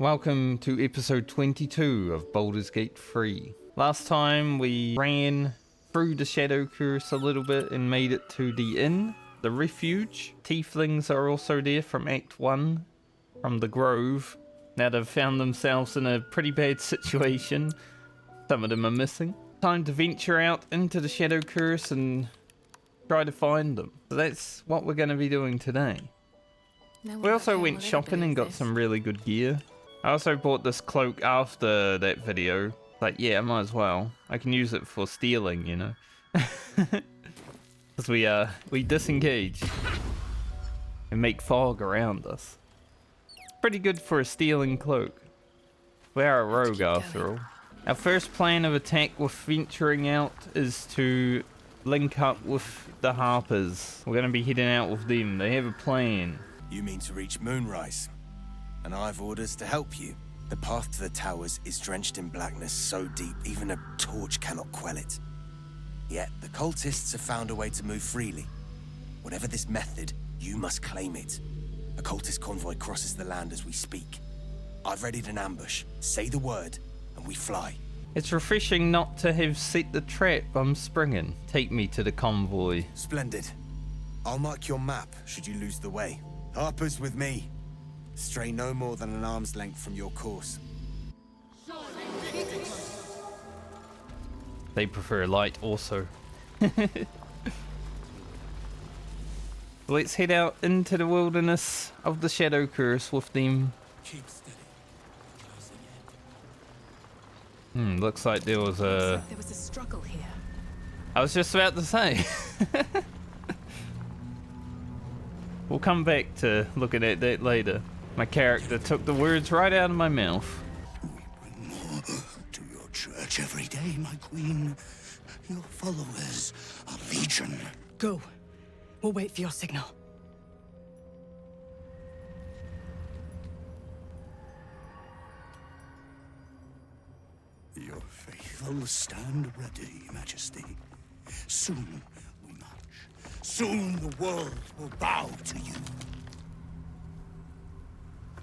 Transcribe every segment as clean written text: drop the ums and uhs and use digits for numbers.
Welcome to episode 22 of Baldur's Gate 3. Last time we ran through the Shadow Curse a little bit and made it to the inn, the refuge. Tieflings are also there from Act 1, from the Grove. Now they've found themselves in a pretty bad situation. Some of them are missing. Time to venture out into the Shadow Curse and try to find them. So that's what we're going to be doing today. We also went shopping and got some really good gear. I also bought this cloak after that video. Like, yeah, I might as well. I can use it for stealing, you know. Because we disengage and make fog around us. Pretty good for a stealing cloak. We are a rogue after all. Our first plan of attack with venturing out is to link up with the Harpers. We're going to be heading out with them. They have a plan. You mean to reach Moonrise, and I've orders to help you. The path to the towers is drenched in blackness so deep even a torch cannot quell it. Yet the cultists have found a way to move freely. Whatever this method, you must claim it. A cultist convoy crosses the land as we speak. I've readied an ambush. Say the word, and we fly. It's refreshing not to have set the trap I'm springing. Take me to the convoy. Splendid. I'll mark your map should you lose the way. Harper's with me. Stray no more than an arm's length from your course. They prefer light also. Let's head out into the wilderness of the Shadow Curse with them. Keep steady. Closing in. Looks like there was a struggle here. I was just about to say. We'll come back to looking at that later. My character took the words right out of my mouth. We bring more to your church every day, my queen. Your followers are legion. Go. We'll wait for your signal. Your faithful stand ready, Majesty. Soon we march. Soon the world will bow to you.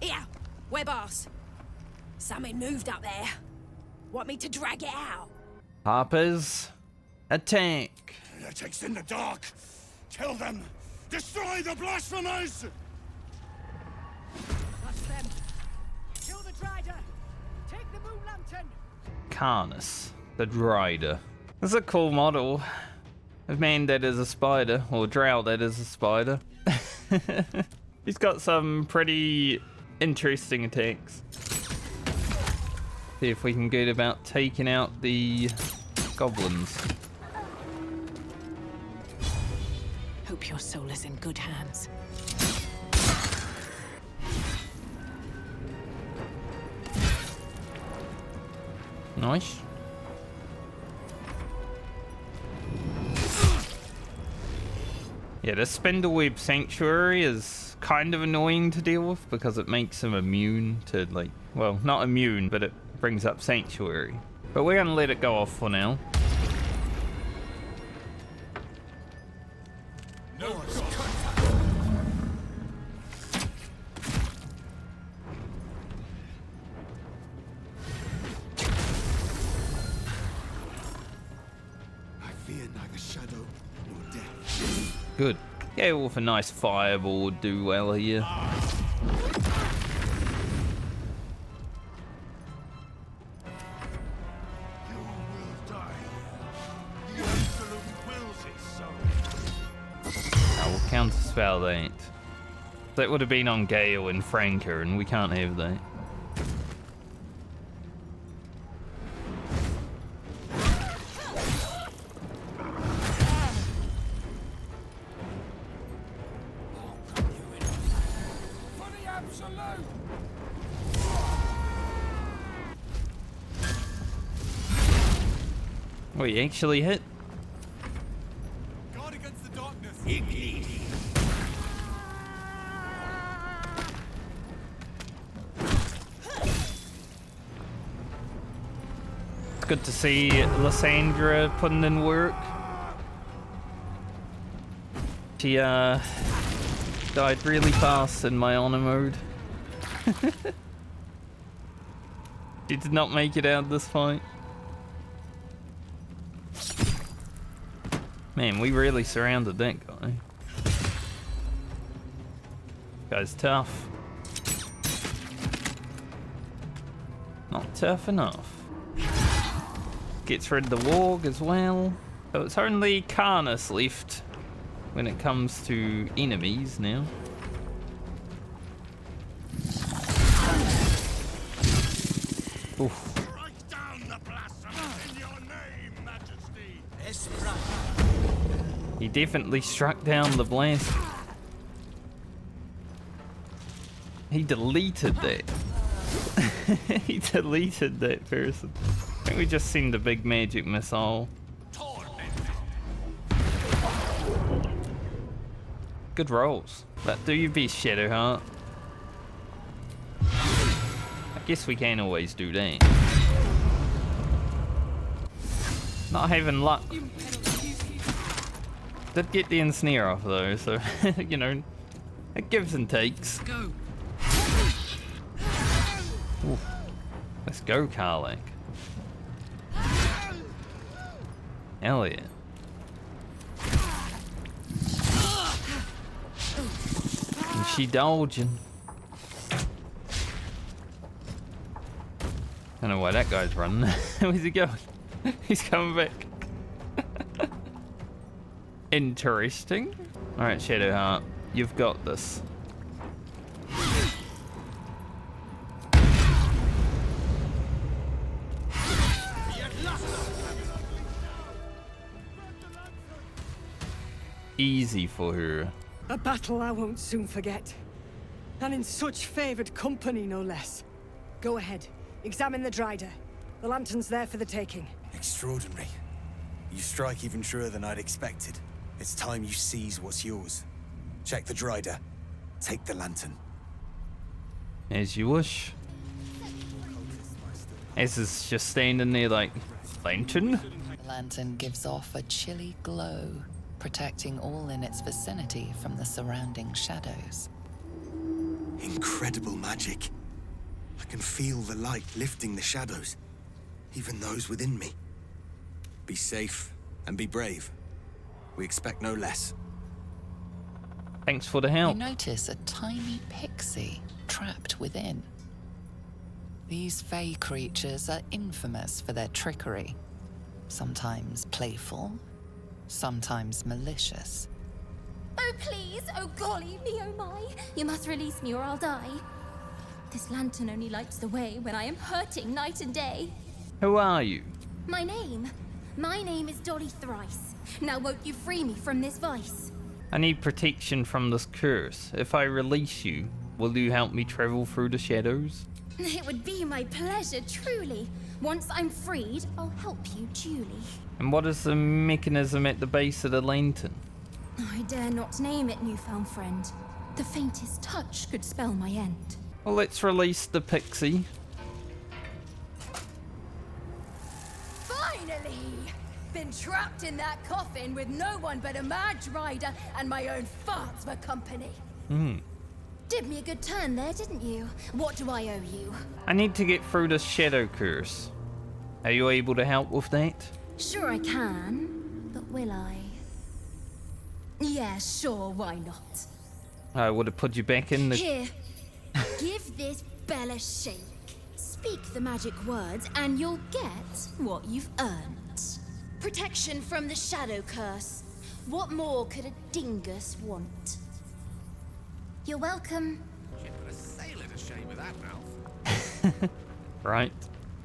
Here, Webars. Something moved up there. Want me to drag it out? Harpers, attack! Heretics in the dark. Kill them. Destroy the blasphemers. That's them. Kill the Drider. Take the Moonlantern. Korliss, the Drider. This is a cool model. A man that is a spider, or a drow that is a spider. He's got some pretty interesting attacks. See if we can get about taking out the goblins. Hope your soul is in good hands. Nice. Yeah, the Spindleweb Sanctuary is kind of annoying to deal with because it makes him immune to, like, well, not immune, but it brings up Sanctuary. But we're gonna let it go off for now. I fear neither shadow nor death. Good. Yeah, with a nice fireball would do well here. I will counterspell that. That would have been on Gale and Franker, and we can't have that. Oh, he actually hit. Guard against the darkness. It's good to see Lysandra putting in work. She died really fast in my honor mode. She did not make it out of this fight. Man, we really surrounded that guy. Guy's tough. Not tough enough. Gets rid of the warg as well. So it's only Korliss left when it comes to enemies now. Oof. Strike down the blasphemous in your name, Majesty. He definitely struck down the blast. He deleted that. He deleted that person. I think we just send a big magic missile. Good rolls. But do your best, Shadowheart. I guess we can always do that. Not having luck. Did get the ensnare off though, so you know, it gives and takes. Go. Ooh. Let's go, Karlach. Hell yeah. And she dodging. I don't know why that guy's running. Where's he going? He's coming back. Interesting. Alright, Shadowheart, you've got this. Easy for her. A battle I won't soon forget. And in such favored company, no less. Go ahead. Examine the Drider. The lantern's there for the taking. Extraordinary. You strike even truer than I'd expected. It's time you seize what's yours. Check the Drider. Take the lantern. As you wish. Ez is just standing there like, lantern? The lantern gives off a chilly glow, protecting all in its vicinity from the surrounding shadows. Incredible magic. I can feel the light lifting the shadows, even those within me. Be safe and be brave. We expect no less. Thanks for the help. You notice a tiny pixie trapped within. These fey creatures are infamous for their trickery. Sometimes playful, sometimes malicious. Oh please, oh golly me, oh my. You must release me or I'll die. This lantern only lights the way when I am hurting night and day. Who are you? My name is Dolly Thrice. Now won't you free me from this vice? I need protection from this curse. If I release you, will you help me travel through the shadows? It would be my pleasure, truly. Once I'm freed, I'll help you duly. And what is the mechanism at the base of the lantern? I dare not name it, newfound friend. The faintest touch could spell my end. Well, let's release the pixie. Finally! Been trapped in that coffin with no one but a mad Drider and my own farts for company. Did me a good turn there, didn't you? What do I owe you? I need to get through the shadow curse. Are you able to help with that? Sure I can, but will I? Yeah, sure, why not? I would have put you back in the... Here, give this bell a shake. Speak the magic words and you'll get what you've earned. Protection from the shadow curse. What more could a dingus want? You're welcome. She'd put a sailor to shame with that mouth. Right.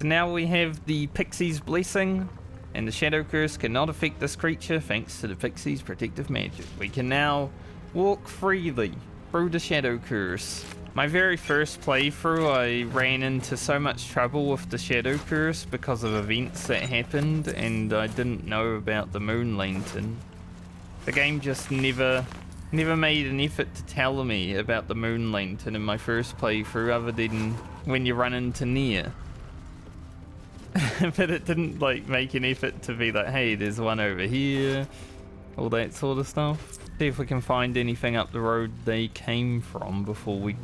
So now we have the pixie's blessing, and the shadow curse cannot affect this creature thanks to the pixie's protective magic. We can now walk freely through the shadow curse. My very first playthrough, I ran into so much trouble with the shadow curse because of events that happened, and I didn't know about the Moonlantern. The game just never made an effort to tell me about the Moonlantern in my first playthrough, other than when you run into Nier. But it didn't like make an effort to be like, hey, there's one over here, all that sort of stuff. See if we can find anything up the road they came from before we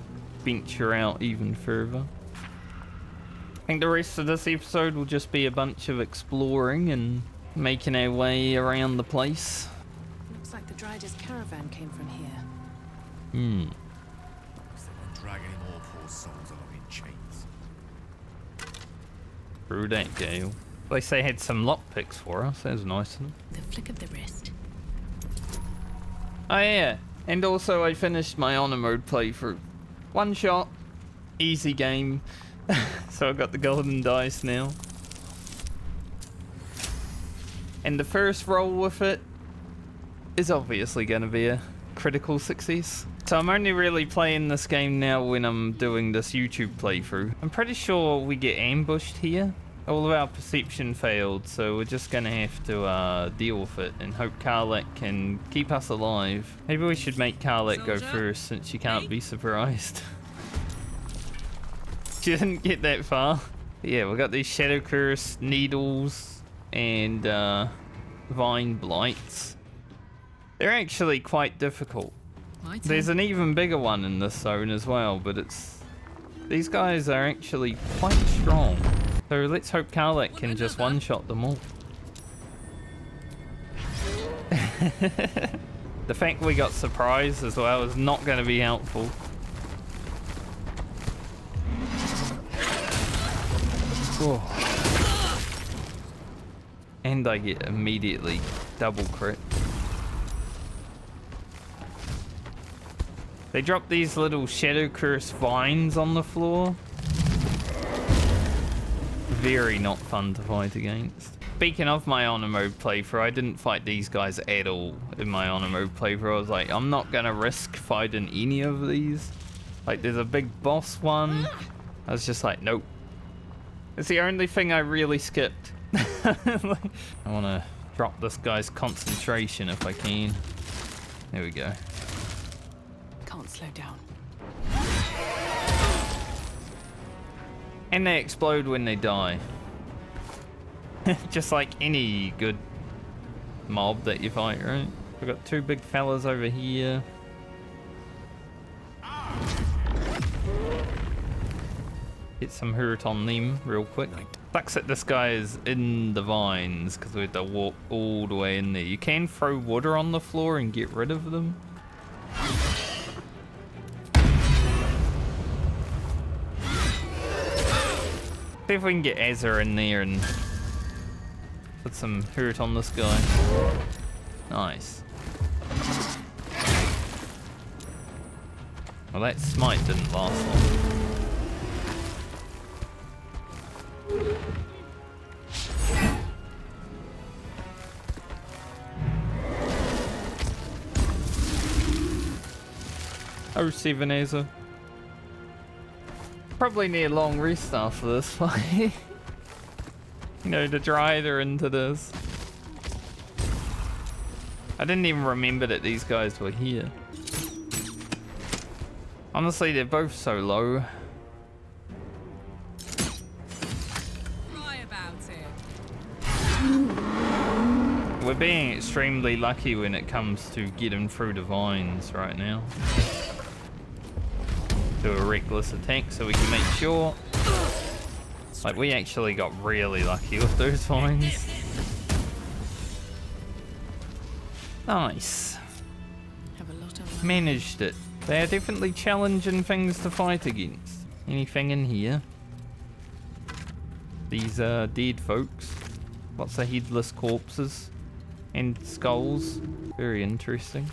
venture out even further. think the rest of this episode will just be a bunch of exploring and making our way around the place. Looks like the Drider's caravan came from here. Looks like they're dragging more poor souls along in chains. Through that gale. At least they had some lockpicks for us. That was nice of them. The flick of the wrist. Oh yeah, and also I finished my honor mode playthrough. One shot, easy game. So I got the golden dice now. And the first roll with it is obviously going to be a critical success. So I'm only really playing this game now when I'm doing this YouTube playthrough. I'm pretty sure we get ambushed here. All of our perception failed, so we're just gonna have to deal with it and hope Karlach can keep us alive. Maybe we should make Karlach go first since she can't be surprised. She didn't get that far. But yeah, we got these Shadow Curse needles and vine blights. They're actually quite difficult. There's an even bigger one in this zone as well, but these guys are actually quite strong. So let's hope Karlach can just one-shot them all. The fact we got surprised as well is not going to be helpful. Oh. And I get immediately double crit. They drop these little Shadow Curse vines on the floor. Very not fun to fight against. Speaking of my honor mode playthrough, I didn't fight these guys at all in my honor mode playthrough. I was like, I'm not gonna risk fighting any of these. Like, there's a big boss one. I was just like, nope. It's the only thing I really skipped. Like, I wanna drop this guy's concentration if I can. There we go. Can't slow down. And they explode when they die. Just like any good mob that you fight, right? We've got two big fellas over here. Get some hurt on them real quick. Sucks that this guy is in the vines because we had to walk all the way in there. You can throw water on the floor and get rid of them. See if we can get Azza in there and put some hurt on this guy. Nice. Well, that smite didn't last long. Oh, 7 Azza. Probably need a long rest after this fight. You know, to Drider into this. I didn't even remember that these guys were here. Honestly, they're both so low. Cry about it. We're being extremely lucky when it comes to getting through the vines right now. Do a reckless attack so we can make sure. Like, we actually got really lucky with those vines. Nice. Have a lot of Managed it. They are definitely challenging things to fight against. Anything in here? These are dead folks. Lots of headless corpses and skulls. Very interesting.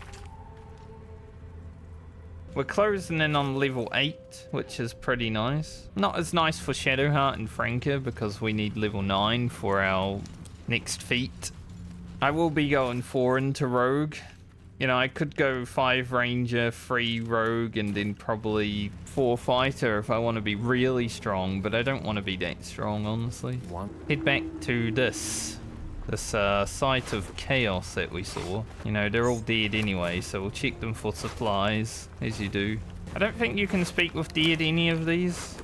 We're closing in on level 8, which is pretty nice. Not as nice for Shadowheart and Franka because we need level 9 for our next feat. I will be going 4 into Rogue. You know, I could go 5 Ranger, 3 Rogue, and then probably 4 Fighter if I want to be really strong, but I don't want to be that strong, honestly. Head back to this site of chaos that we saw. You know, they're all dead anyway, so we'll check them for supplies, as you do. I don't think you can speak with dead any of these,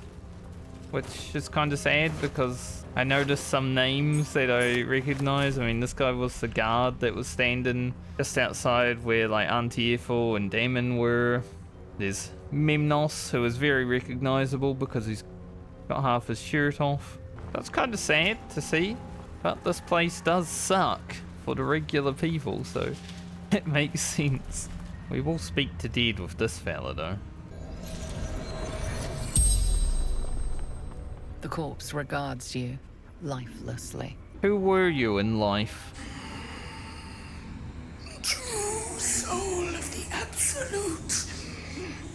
which is kind of sad because I noticed some names that I recognize. I mean, this guy was the guard that was standing just outside where like Auntie Ethel and Damon were. There's Memnos, who is very recognizable because he's Got half his shirt off. That's kind of sad to see, but this place does suck for the regular people, so it makes sense. We will speak to Dead with this fella though. The corpse regards you lifelessly. Who were you in life? True soul of the Absolute.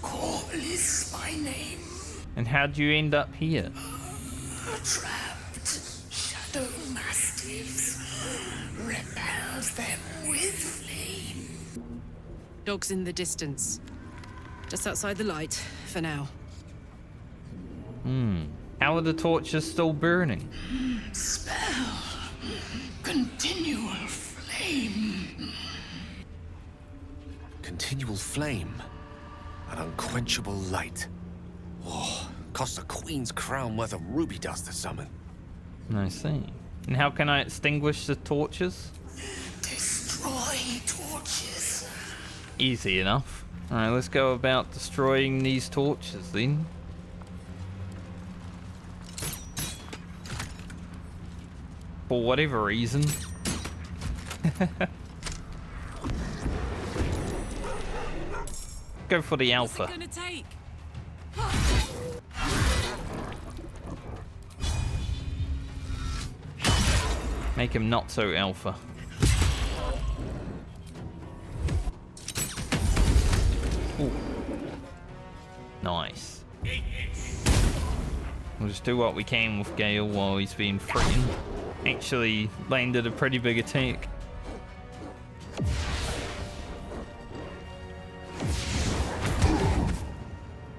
Korliss by name. And how'd you end up here? Trapped shadow mastiffs. Repels them with flame. Dogs in the distance. Just outside the light, for now. How are the torches still burning? Spell. Continual flame. Continual flame. An unquenchable light. Oh, costs a queen's crown worth of ruby dust to summon. I see. And how can I extinguish the torches? Destroy torches. Easy enough. Alright, let's go about destroying these torches then. For whatever reason. Go for the alpha. What's it gonna take? Make him not so alpha. Ooh. Nice. We'll just do what we can with Gale while he's being threatened. Actually landed a pretty big attack.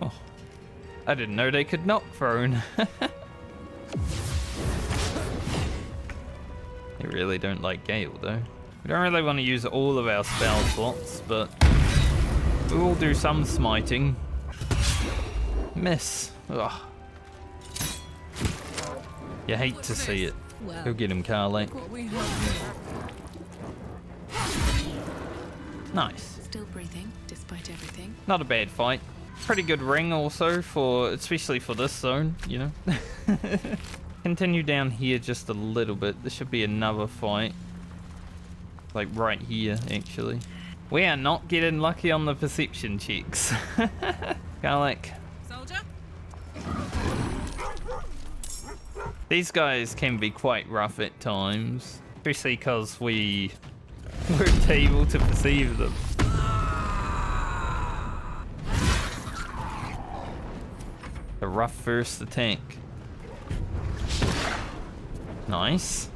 Oh, I didn't know they could knock prone. They really don't like Gale though. We don't really want to use all of our spell slots, but we will do some smiting. Miss. Ugh. You hate to see it. Go get him, Carly. Nice. Still breathing, despite everything. Not a bad fight. Pretty good ring also, for especially for this zone, you know. Continue down here just a little bit. There should be another fight. Like right here, actually. We are not getting lucky on the perception checks. Garlic. Soldier? These guys can be quite rough at times, especially because we weren't able to perceive them. A rough first attack. Nice.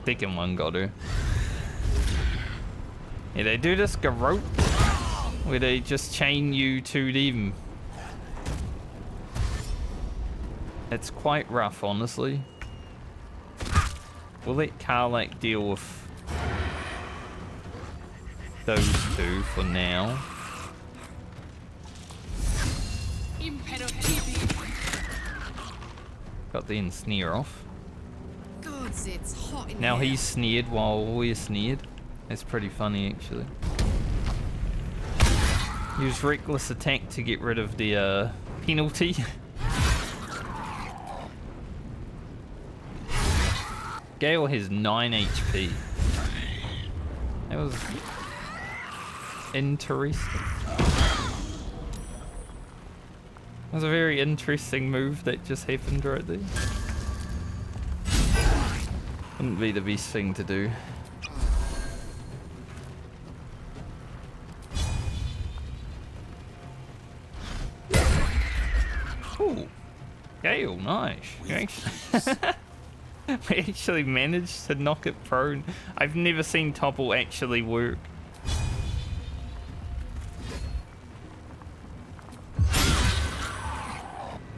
Second one got her. Yeah, they do this garrote where they just chain you to them. It's quite rough, honestly. We'll let Karlak deal with those two for now. Got the ensnare off. Gods, it's hot in Now here. he's snared while we're snared. It's pretty funny, actually. Use reckless attack to get rid of the penalty. Gale has 9 HP. That was interesting. That was a very interesting move that just happened right there. Wouldn't be the best thing to do. Ooh, Gale, nice. We actually managed to knock it prone. I've never seen topple actually work.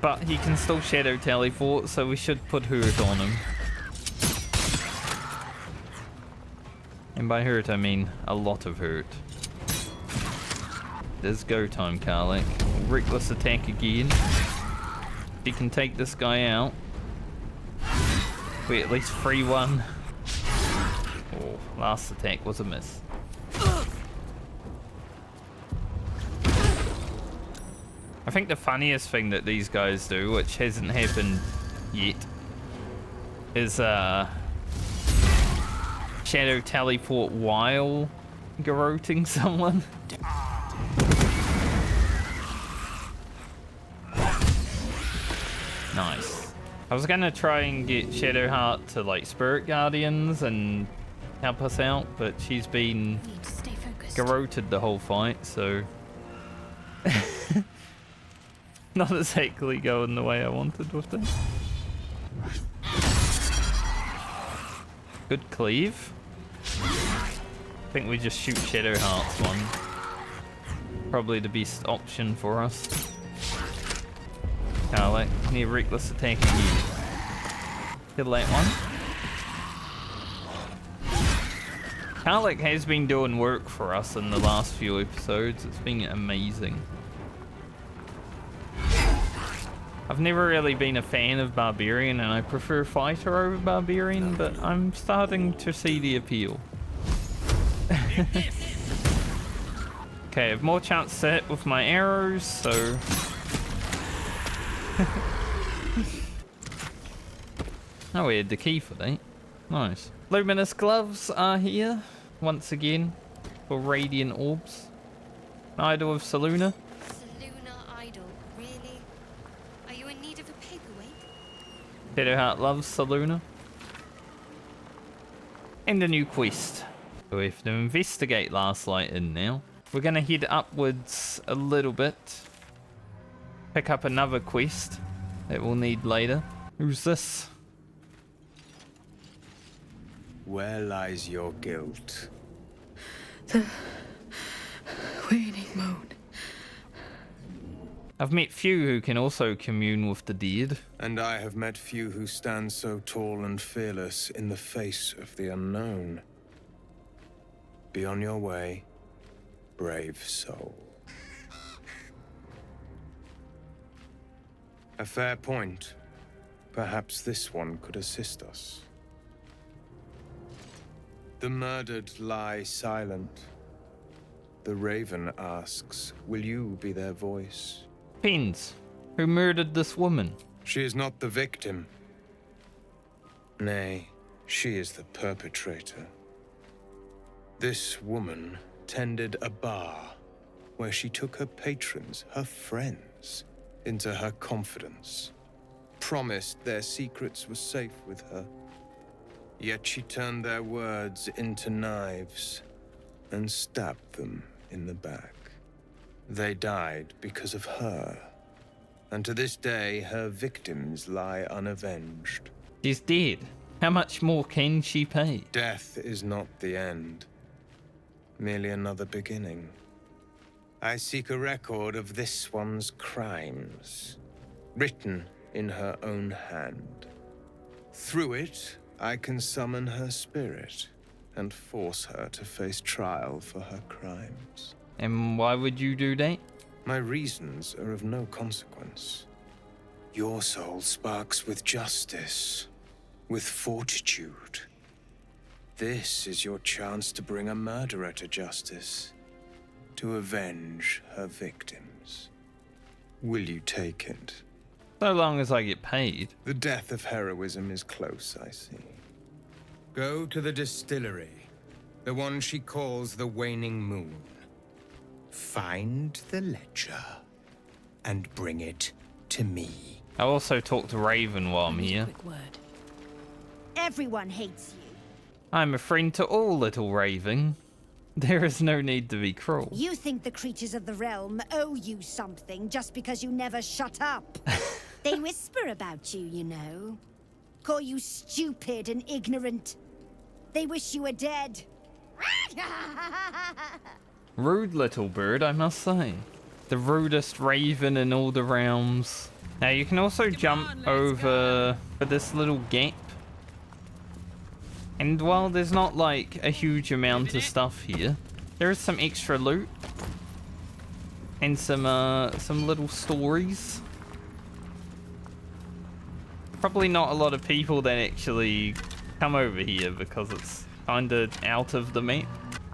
But he can still shadow teleport, so we should put hurt on him. And by hurt, I mean a lot of hurt. It is go time, Karlak. Reckless attack again. He can take this guy out. We at least free one. Oh, last attack was a miss. I think the funniest thing that these guys do, which hasn't happened yet, is shadow teleport while garroting someone. Nice. I was gonna try and get Shadowheart to like Spirit Guardians and help us out, but she's been garroted the whole fight, so not exactly going the way I wanted with it. Good cleave. I think we just shoot Shadowheart's one. Probably the best option for us. Like near reckless attack again. Kill that one. Karlach has been doing work for us in the last few episodes. It's been amazing. I've never really been a fan of Barbarian, and I prefer Fighter over Barbarian, but I'm starting to see the appeal. Okay, I have more chance to hit with my arrows, so... Oh, we had the key for that. Nice. Luminous gloves are here once again for radiant orbs. Idol of Selûne. Selûne idol, really? Are you in need of a paperweight? Shadowheart loves Selûne. And a new quest. So we have to investigate Last Light Inn now. We're gonna head upwards a little bit. Pick up another quest that we'll need later. Who's this? Where lies your guilt? The waning moon. I've met few who can also commune with the dead. And I have met few who stand so tall and fearless in the face of the unknown. Be on your way, brave soul. A fair point. Perhaps this one could assist us. The murdered lie silent. The raven asks, will you be their voice? Depends. Who murdered this woman? She is not the victim. Nay, she is the perpetrator. This woman tended a bar where she took her patrons, her friends, into her confidence, promised their secrets were safe with her. Yet she turned their words into knives and stabbed them in the back. They died because of her, and to this day her victims lie unavenged. She's dead. How much more can she pay? Death is not the end, merely another beginning. I seek a record of this one's crimes, written in her own hand. Through it, I can summon her spirit and force her to face trial for her crimes. And why would you do that? My reasons are of no consequence. Your soul sparks with justice, with fortitude. This is your chance to bring a murderer to justice, to avenge her victims. Will you take it? So long as I get paid. The death of heroism is close, I see. Go to the distillery, the one she calls the Waning Moon. Find the ledger and bring it to me. I'll also talk to Raven while I'm here. Quick word. Everyone hates you. I'm a friend to all, little Raven. There is no need to be cruel. You think the creatures of the realm owe you something just because you never shut up. They whisper about you, you know. Call you stupid and ignorant. They wish you were dead. Rude little bird, I must say. The rudest raven in all the realms. Now you can also jump over this little gap. And while there's not like a huge amount of stuff here, there is some extra loot. And some little stories. Probably not a lot of people that actually come over here because it's kinda out of the map.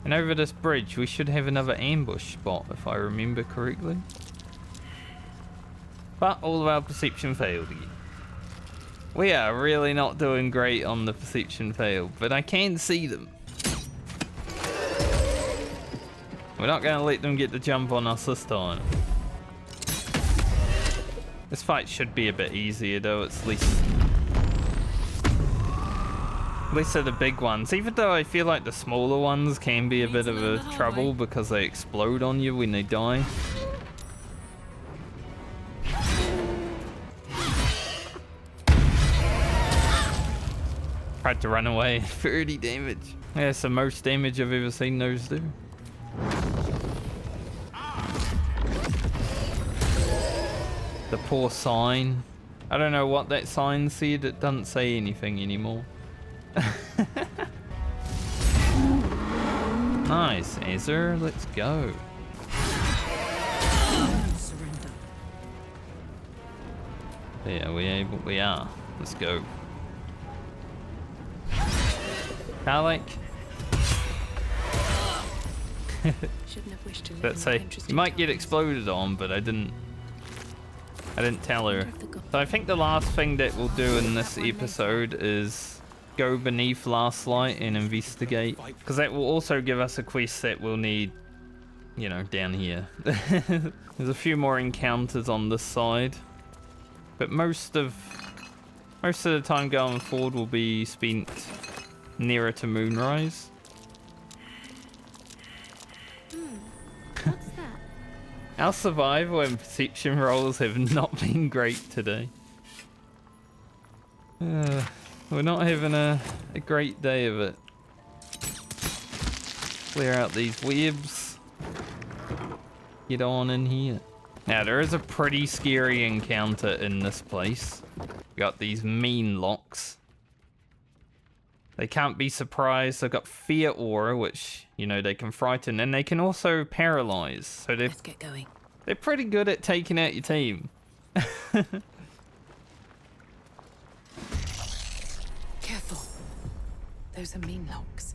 And over this bridge we should have another ambush spot if I remember correctly. But all of our perception failed again. We are really not doing great on the perception fail, but I can see them. We're not going to let them get the jump on us this time. This fight should be a bit easier though, it's less of the big ones, even though I feel like the smaller ones can be a bit of a trouble because they explode on you when they die. Tried to run away. 30 damage. Yeah, it's the most damage I've ever seen those do. The poor sign. I don't know what that sign said. It doesn't say anything anymore. Nice, Azure. Let's go. Yeah, we are. Let's go. Alec. Shouldn't have wished to. Let's say you might get exploded on, but I didn't tell her. So I think the last thing that we'll do in this episode is go beneath Last Light and investigate, because that will also give us a quest that we'll need, you know, down here. There's a few more encounters on this side, but most of the time going forward will be spent nearer to Moonrise. What's that? Our survival and perception rolls have not been great today. We're not having a great day of it. Clear out these webs. Get on in here. Now there is a pretty scary encounter in this place. We got these mean locks. They can't be surprised. They've got fear aura, which, you know, they can frighten, and they can also paralyze. So Let's get going. They're pretty good at taking out your team. Careful. Those are mean locks.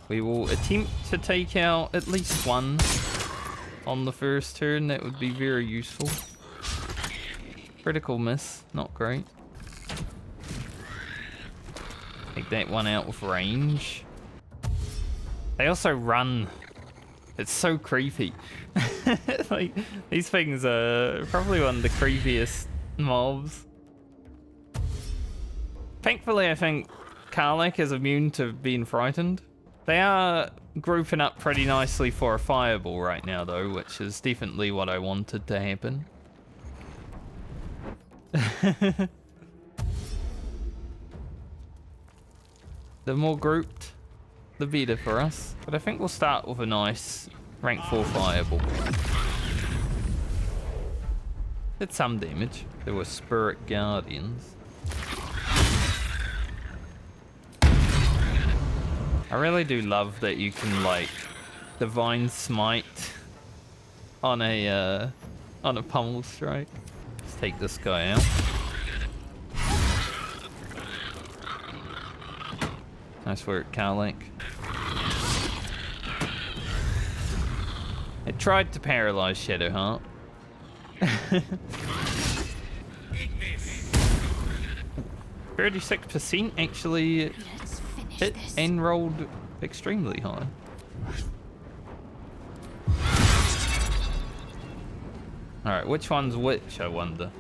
We will attempt to take out at least one on the first turn. That would be very useful. Critical miss, not great. Take that one out with range. They also run. It's so creepy. Like, these things are probably one of the creepiest mobs. Thankfully, I think Karlach is immune to being frightened. They are grouping up pretty nicely for a fireball right now, though, which is definitely what I wanted to happen. The more grouped, the better for us. But I think we'll start with a nice rank 4 fireball. Did some damage. There were spirit guardians. I really do love that you can, like, divine smite on a pummel strike. Let's take this guy out. Nice work, Karlach. It tried to paralyze Shadowheart. 36% actually hit and rolled extremely high. Alright, which one's which, I wonder?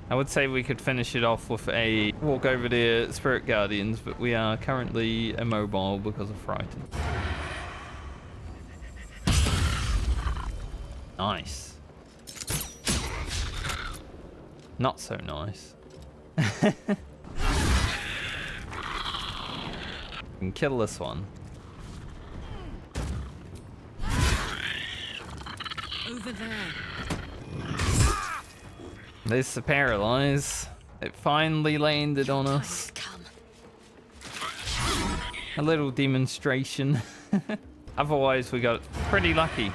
I would say we could finish it off with a walk over there, Spirit Guardians, but we are currently immobile because of Frighten. Nice. Not so nice. We can kill this one. Over there. There's the paralyze. It finally landed on us. A little demonstration. Otherwise, we got pretty lucky.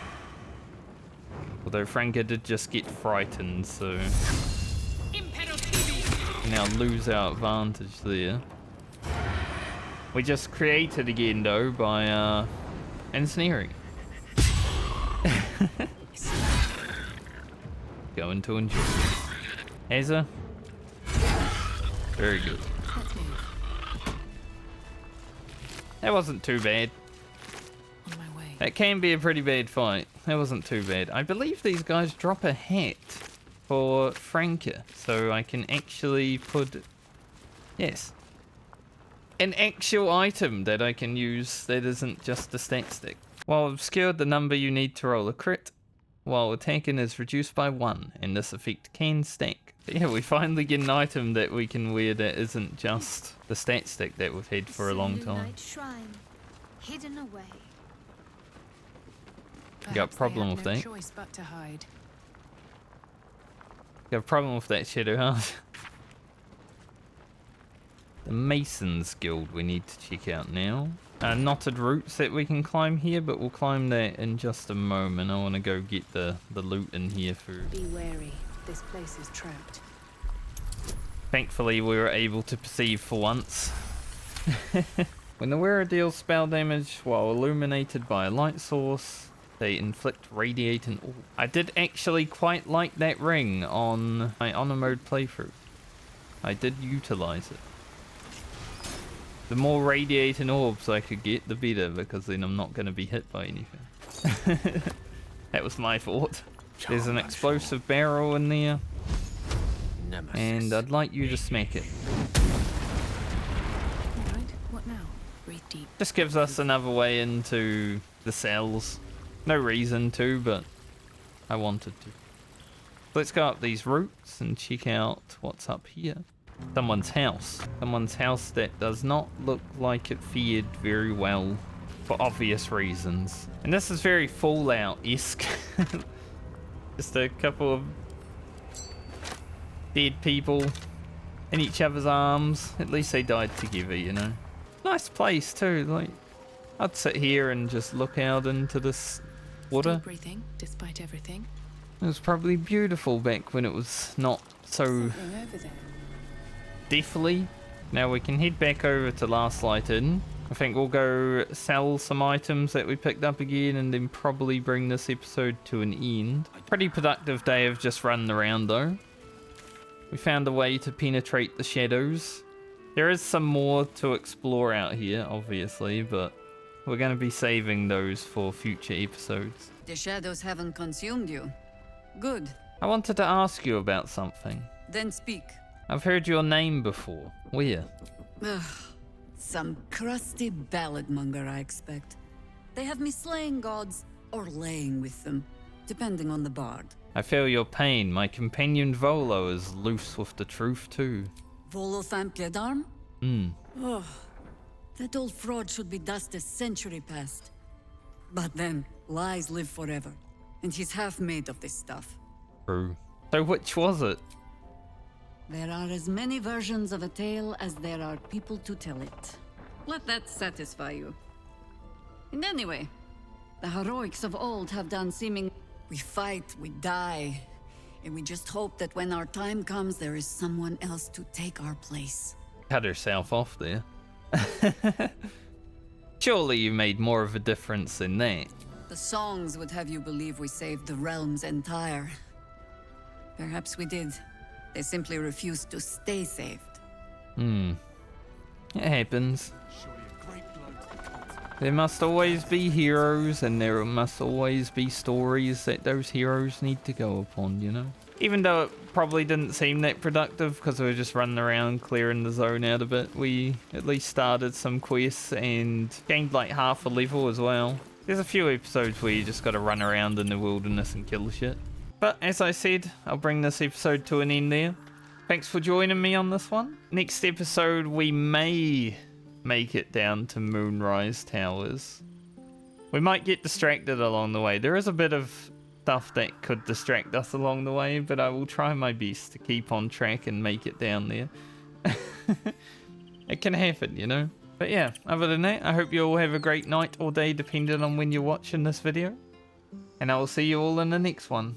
Although Franca did just get frightened, so... now lose our advantage there. We just created again though by ensnaring. Going to enjoy. Hazza. Very good. That wasn't too bad. On my way. That can be a pretty bad fight. That wasn't too bad. I believe these guys drop a hat for Franca, so I can actually put... Yes. An actual item that I can use that isn't just a stat stick. While obscured, the number you need to roll a crit, while attacking is reduced by 1, and this effect can stack. Yeah, we finally get an item that we can wear that isn't just the stat stick that we've had for a long time. Shrine, hidden away. Got a problem with that. Choice but to hide. Got a problem with that, Shadowheart. The Masons Guild we need to check out now. Knotted roots that we can climb here, but we'll climb that in just a moment. I want to go get the loot in here first. Be wary. This place is trapped. Thankfully, we were able to perceive for once. When the wearer deals spell damage while illuminated by a light source, they inflict radiating orb. I did actually quite like that ring on my honor mode playthrough. I did utilize it. The more radiating orbs I could get, the better, because then I'm not going to be hit by anything. That was my fault. There's an explosive barrel in there. Nemesis. And I'd like you to smack it. Alright, what now? Breathe deep. Just gives us another way into the cells. No reason to, but I wanted to. Let's go up these routes and check out what's up here. Someone's house. Someone's house that does not look like it fared very well for obvious reasons. And this is very Fallout-esque. Just a couple of dead people in each other's arms. At least they died together, you know. Nice place too. Like, I'd sit here and just look out into this water. Still breathing, despite everything. It was probably beautiful back when it was not so Something over there. deathly. Now we can head back over to Last Light Inn. I think we'll go sell some items that we picked up again and then probably bring this episode to an end. Pretty productive day of just running around though. We found a way to penetrate the shadows. There is some more to explore out here, obviously, but we're going to be saving those for future episodes. The shadows haven't consumed you. Good. I wanted to ask you about something. Then speak. I've heard your name before. Where? Ugh, some crusty ballad monger, I expect. They have me slaying gods or laying with them, depending on the bard. I feel your pain. My companion Volo is loose with the truth too. Volo Thampledarm? Oh, that old fraud should be dust a century past. But then, lies live forever, and he's half made of this stuff. True. So which was it? There are as many versions of a tale as there are people to tell it. Let that satisfy you. And anyway, the heroics of old have done seeming... We fight, we die, and we just hope that when our time comes, there is someone else to take our place. Cut herself off there. Surely you made more of a difference than that. The songs would have you believe we saved the realm's entire. Perhaps we did. They simply refused to stay saved. It happens. There must always be heroes, and there must always be stories that those heroes need to go upon, you know? Even though it probably didn't seem that productive because we were just running around clearing the zone out a bit, we at least started some quests and gained like half a level as well. There's a few episodes where you just gotta run around in the wilderness and kill shit. But as I said, I'll bring this episode to an end there. Thanks for joining me on this one. Next episode, we may make it down to Moonrise Towers. We might get distracted along the way. There is a bit of stuff that could distract us along the way, but I will try my best to keep on track and make it down there. It can happen, you know? But yeah, other than that, I hope you all have a great night or day depending on when you're watching this video. And I will see you all in the next one.